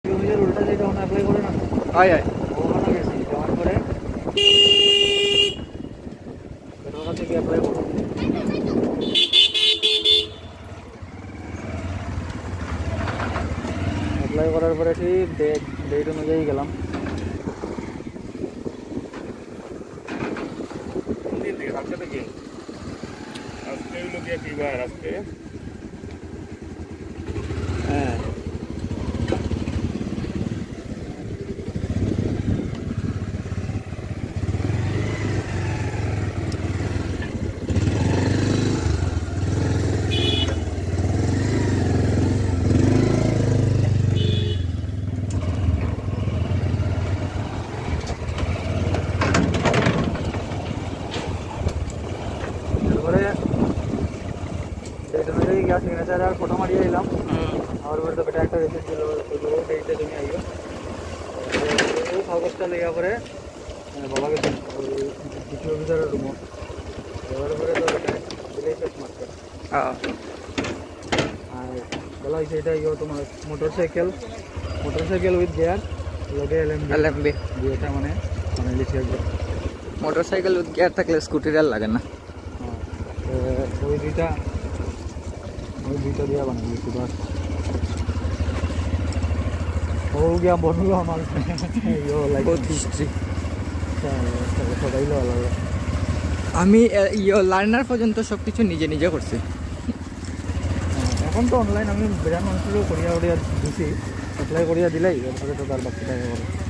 জমির উল্টা যেটা ওখানে অ্যাপ্লাই করে না হয় হয় ওখানে গেছি যাওয়ার পরে ওখান থেকে অ্যাপ্লাই করবো অ্যাপ্লাই করার পরে ঠিক ডেট অনুযায়ী গেলাম আজকে থেকে আজকে হলো গিয়ে কি বার আজকে হ্যাঁ ग्या सिग्नेचर यार फोटो मारिए दिलाम और बड़े तो बेटा একটা রেসিট দিল তো ডেটে তুমি আইও এই কাগজটা লেয়া পরে বাবাকে দ্বিতীয় অফিসারের রুম এবার পরে তো বেটা রিলেশন মারতে হ্যাঁ আর বলা হইছে এটা ইও তোমার মোটরসাইকেল উইথ গিয়ার লগে এলএমবি এটা মানে লিখে আছে মোটরসাইকেল উইথ গিয়ার থাকলে স্কুটির আর লাগে না ওই দুইটা দিয়া বানাবি সুদাস हो गया बन गया हमारे यो लाइक बहुत हिस्ट्री সবাই লো আলাদা আমি লার্নার পর্যন্ত সবকিছু নিজে নিজে করছি এখন তো অনলাইন আমি বিরাট মানুষেরও করিয়া দিছি অ্যাপ্লাই করিয়া দিলাই এরপরে তো তার বাকি টাকা করে